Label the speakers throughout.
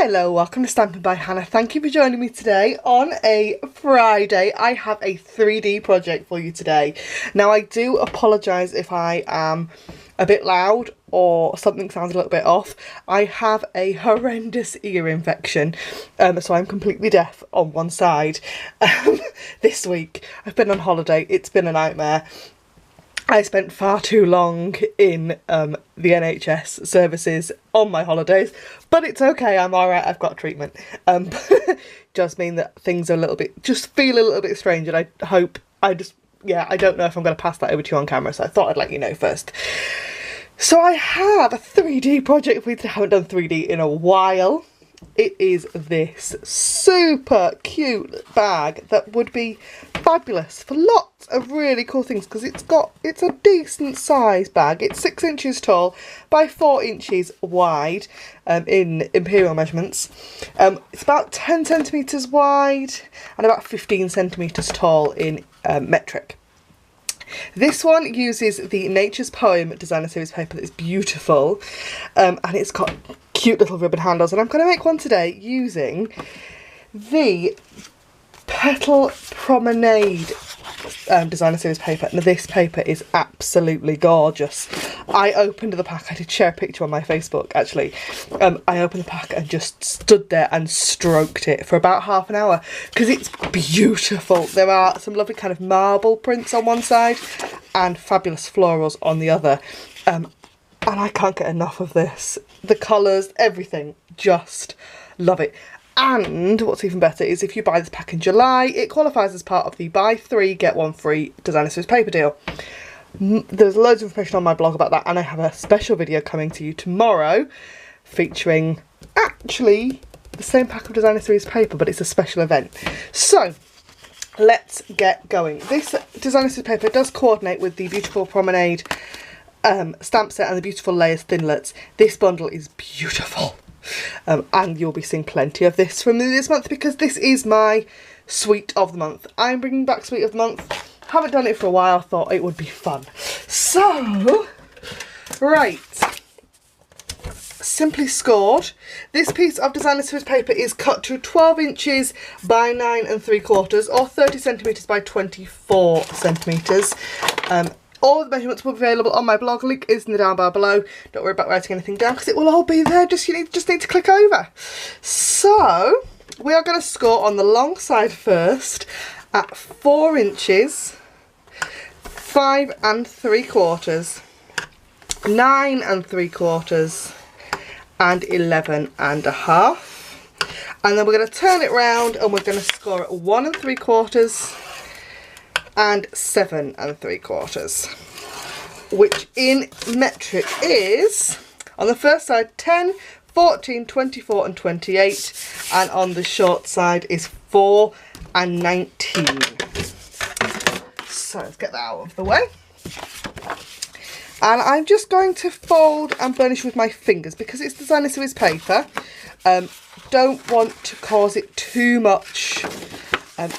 Speaker 1: Hello, welcome to Stampin' by Hannah. Thank you for joining me today on a Friday. I have a 3D project for you today. Now I do apologise if I am a bit loud or something sounds a little bit off. I have a horrendous ear infection, so I'm completely deaf on one side this week. I've been on holiday, it's been a nightmare. I spent far too long in the NHS services on my holidays, but it's okay, I'm alright, I've got treatment. Just mean that things are just feel a little bit strange, and I don't know if I'm going to pass that over to you on camera, so I thought I'd let you know first. So I have a 3D project for you today. I haven't done 3D in a while. It is this super cute bag that would be fabulous for lots of really cool things, because it's a decent size bag. It's 6 inches tall by 4 inches wide in imperial measurements. It's about 10 centimetres wide and about 15 centimetres tall in metric. This one uses the Nature's Poem designer series paper that is beautiful, and it's got cute little ribbon handles, and I'm going to make one today using the Petal Promenade designer series paper. Now this paper is absolutely gorgeous. I opened the pack, I did share a picture on my Facebook actually. I opened the pack and just stood there and stroked it for about half an hour because it's beautiful. There are some lovely kind of marble prints on one side and fabulous florals on the other, and I can't get enough of this. The colours, everything, just love it. And what's even better is if you buy this pack in July, it qualifies as part of the buy 3 get 1 free designer series paper deal. There's loads of information on my blog about that, and I have a special video coming to you tomorrow featuring actually the same pack of designer series paper, but it's a special event. So let's get going. This designer series paper does coordinate with the beautiful Promenade stamp set and the beautiful layers thinlets. This bundle is beautiful. And you'll be seeing plenty of this from me this month because this is my sweet of the month. I'm bringing back sweet of the month. Haven't done it for a while, thought it would be fun. So, right, simply scored. This piece of designer series paper is cut to 12 inches by 9 3/4 or 30 centimetres by 24 centimetres. All the measurements will be available on my blog. Link is in the down bar below. Don't worry about writing anything down because it will all be there. You just need to click over. So we are going to score on the long side first at 4 inches, 5 3/4, 9 3/4, and 11 1/2. And then we're going to turn it round and we're going to score at 1 3/4. and 7 3/4, which in metric is, on the first side 10, 14, 24 and 28, and on the short side is 4 and 19. So let's get that out of the way. And I'm just going to fold and burnish with my fingers because it's designer series paper. Don't want to cause it too much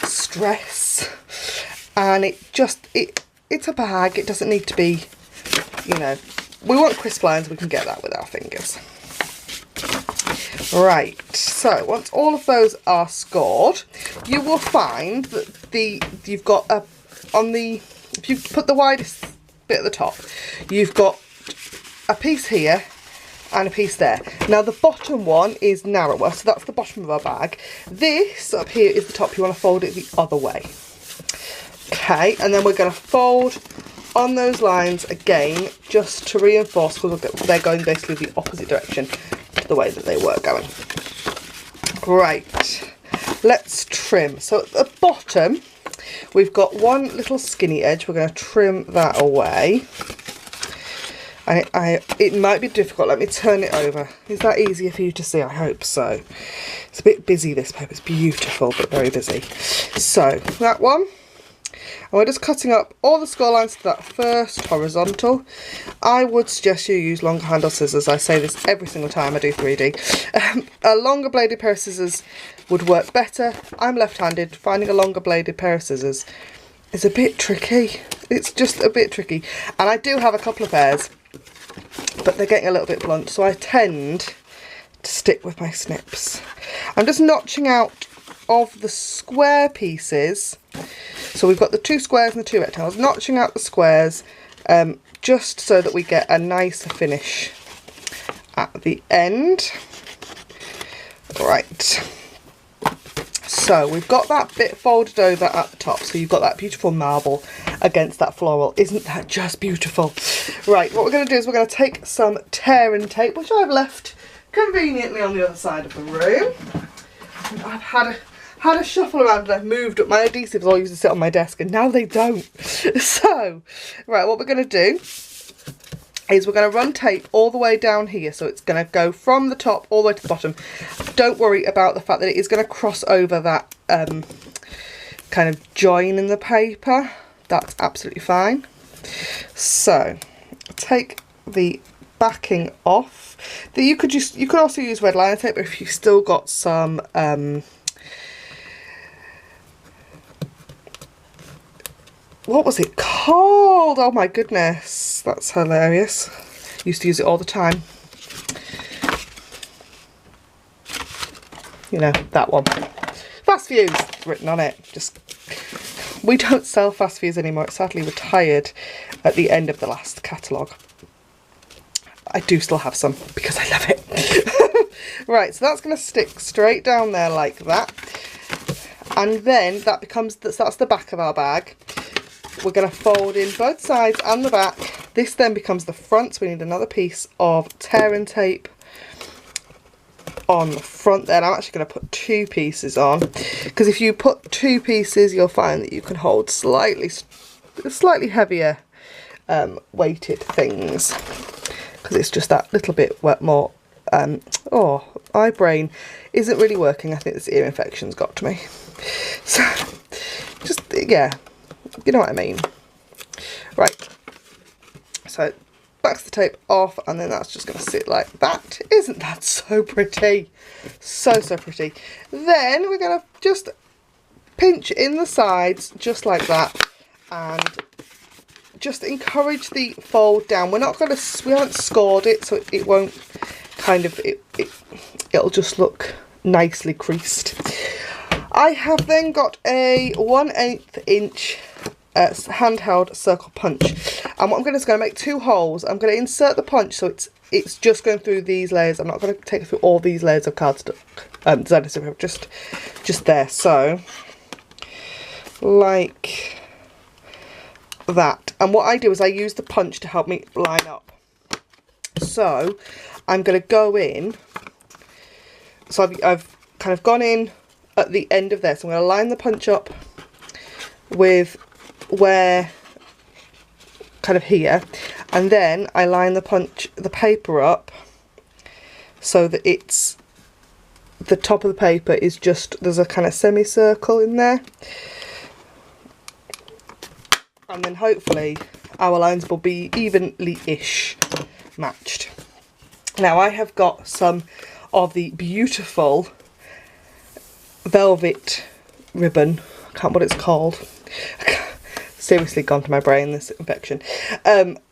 Speaker 1: stress. And it's a bag, it doesn't need to be, you know, we want crisp lines, we can get that with our fingers. Right, so once all of those are scored, you will find that you've got if you put the widest bit at the top, you've got a piece here and a piece there. Now the bottom one is narrower, so that's the bottom of our bag. This up here is the top, you want to fold it the other way. Okay, and then we're going to fold on those lines again just to reinforce, because they're going basically the opposite direction to the way that they were going. Right, let's trim. So at the bottom we've got one little skinny edge. We're going to trim that away. It might be difficult. Let me turn it over. Is that easier for you to see? I hope so. It's a bit busy, this paper. It's beautiful but very busy. So that one. And we're just cutting up all the score lines to that first horizontal. I would suggest you use longer handle scissors. I say this every single time I do 3D. A longer bladed pair of scissors would work better. I'm left-handed. Finding a longer bladed pair of scissors is a bit tricky. It's just a bit tricky. And I do have a couple of pairs, but they're getting a little bit blunt, so I tend to stick with my snips. I'm just notching out of the square pieces. So we've got the 2 squares and the 2 rectangles, notching out the squares just so that we get a nicer finish at the end. Right, so we've got that bit folded over at the top, so you've got that beautiful marble against that floral. Isn't that just beautiful? Right, what we're going to do is we're going to take some tearing tape, which I've left conveniently on the other side of the room. I've had a shuffle around and I've moved up. My adhesives all used to sit on my desk and now they don't. So, right, what we're going to do is we're going to run tape all the way down here. So it's going to go from the top all the way to the bottom. Don't worry about the fact that it is going to cross over that kind of join in the paper. That's absolutely fine. So, take the backing off. You could also use red liner tape, but if you've still got some what was it called? Oh my goodness, that's hilarious. Used to use it all the time. You know, that one. Fast Fuse written on it. We don't sell Fast Fuse anymore. It sadly retired at the end of the last catalogue. I do still have some because I love it. Right, so that's going to stick straight down there like that. And then that's the back of our bag. We're going to fold in both sides and the back. This then becomes the front, so we need another piece of tearing tape on the front there. I'm actually going to put 2 pieces on, because if you put 2 pieces you'll find that you can hold slightly heavier weighted things, because it's just that little bit more oh, my brain isn't really working. I think this ear infection's got to me. So just, yeah, you know what I mean. Right, so backs the tape off, and then that's just going to sit like that. Isn't that so pretty? So pretty. Then we're going to just pinch in the sides just like that, and just encourage the fold down. We haven't scored it, so it won't kind of, it'll just look nicely creased. I have then got a 1/8 inch handheld circle punch, and what I'm going to do is going to make 2 holes. I'm going to insert the punch so it's just going through these layers. I'm not going to take it through all these layers of cardstock, designer paper, just there. So like that. And what I do is I use the punch to help me line up. So I'm going to go in. So I've kind of gone in at the end of this. I'm going to line the punch up with where, kind of here, and then I line the paper up so that it's, the top of the paper is just, there's a kind of semicircle in there, and then hopefully our lines will be evenly-ish matched. Now I have got some of the beautiful velvet ribbon, I can't remember what it's called, seriously gone to my brain, this infection,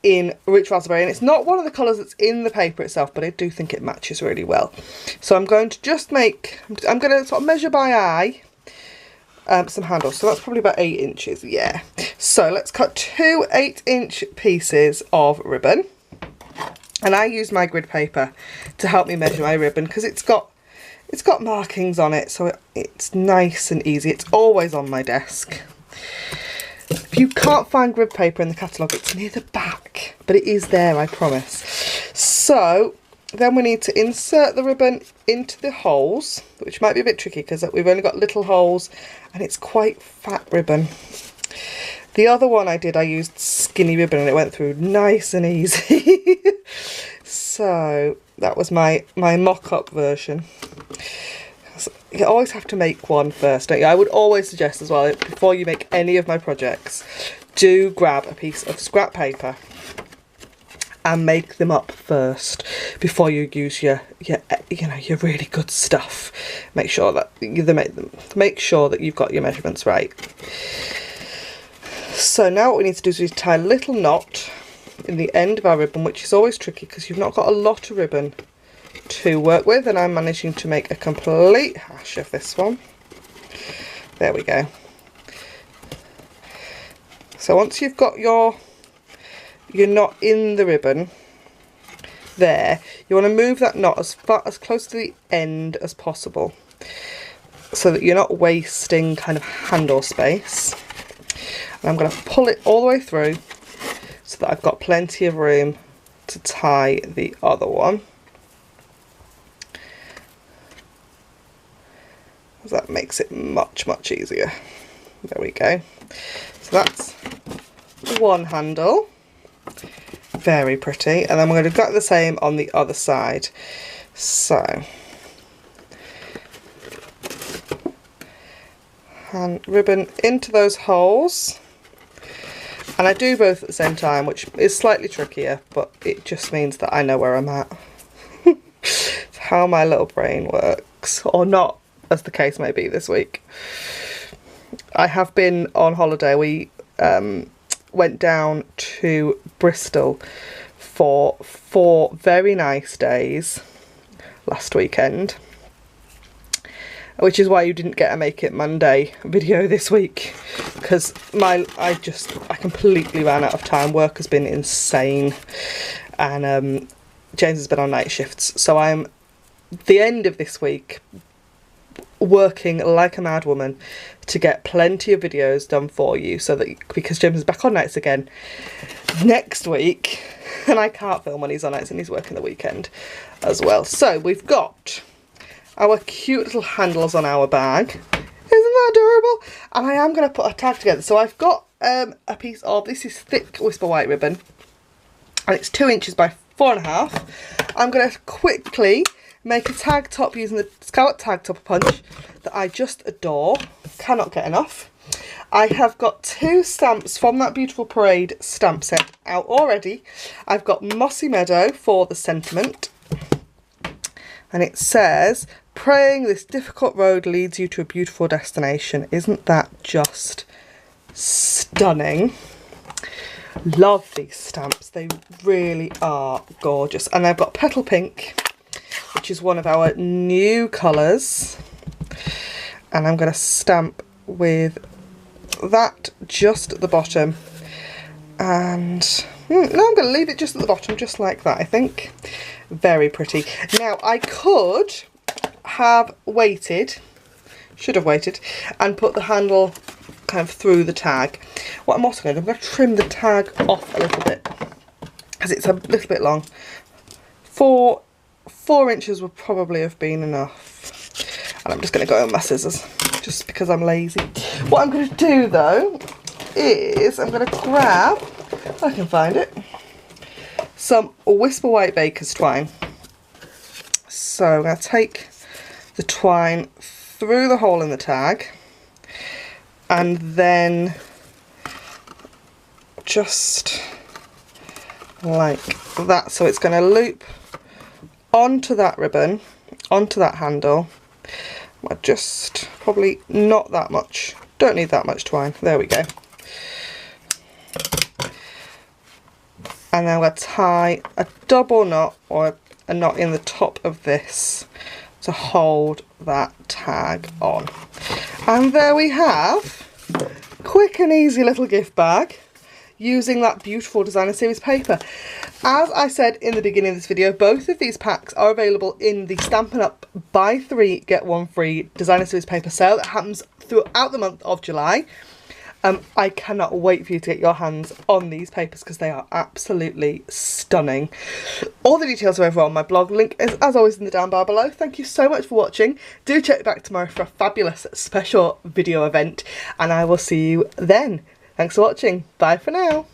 Speaker 1: in Rich Raspberry, and it's not one of the colours that's in the paper itself, but I do think it matches really well. So I'm going to just I'm going to sort of measure by eye some handles, so that's probably about 8 inches, yeah. So let's cut 2 8-inch pieces of ribbon, and I use my grid paper to help me measure my ribbon because it's got markings on it, so it's nice and easy. It's always on my desk. If you can't find grid paper in the catalogue, it's near the back, but it is there, I promise. So then we need to insert the ribbon into the holes, which might be a bit tricky because we've only got little holes and it's quite fat ribbon. The other one I used skinny ribbon and it went through nice and easy. So that was my mock-up version. You always have to make one first, don't you? I would always suggest as well, before you make any of my projects, do grab a piece of scrap paper and make them up first before you use your really good stuff. Make sure that make sure that you've got your measurements right. So now what we need to do is we tie a little knot in the end of our ribbon, which is always tricky because you've not got a lot of ribbon to work with, and I'm managing to make a complete hash of this one. There we go. So once you've got your knot in the ribbon there, you want to move that knot as close to the end as possible, so that you're not wasting kind of handle space. And I'm going to pull it all the way through so that I've got plenty of room to tie the other one. That makes it much easier. There we go. So that's one handle. Very pretty. And then we're going to do the same on the other side. So, hand ribbon into those holes. And I do both at the same time, which is slightly trickier, but it just means that I know where I'm at. It's how my little brain works, or not, as the case may be this week. I have been on holiday. We went down to Bristol for 4 very nice days last weekend, which is why you didn't get a Make It Monday video this week, because I completely ran out of time. Work has been insane, and James has been on night shifts, so I'm the end of this week working like a mad woman to get plenty of videos done for you, so that, because James is back on nights again next week, and I can't film when he's on nights and he's working the weekend as well. So we've got our cute little handles on our bag. Isn't that adorable? And I am going to put a tag together. So I've got a piece of, this is thick Whisper White ribbon, and it's 2 inches by 4.5. I'm going to quickly make a tag top using the Scallop Tag Topper Punch that I just adore, cannot get enough. I have got 2 stamps from that beautiful Parade stamp set out already. I've got Mossy Meadow for the sentiment, and it says, "Praying this difficult road leads you to a beautiful destination." Isn't that just stunning? Love these stamps, they really are gorgeous. And I've got Petal Pink, which is one of our new colours, and I'm going to stamp with that just at the bottom, and no, I'm going to leave it just at the bottom, just like that, I think. Very pretty. Now, I could have waited, should have waited, and put the handle kind of through the tag. What I'm also going to do, I'm going to trim the tag off a little bit, because it's a little bit long. 4 inches would probably have been enough. And I'm just going to go with my scissors, just because I'm lazy. What I'm going to do though, is I'm going to grab, if I can find it, some Whisper White Baker's twine. So I'm going to take the twine through the hole in the tag, and then just like that. So it's going to loop onto that ribbon, onto that handle. I just probably not that much, don't need that much twine. There we go. And then we'll tie a double knot, or a knot in the top of this, to hold that tag on. And there we have quick and easy little gift bag using that beautiful Designer Series paper. As I said in the beginning of this video, both of these packs are available in the Stampin' Up! Buy 3 Get 1 Free Designer Series paper sale that happens throughout the month of July. I cannot wait for you to get your hands on these papers, because they are absolutely stunning. All the details are over on my blog. Link is, as always, in the down bar below. Thank you so much for watching. Do check back tomorrow for a fabulous special video event, and I will see you then. Thanks for watching. Bye for now.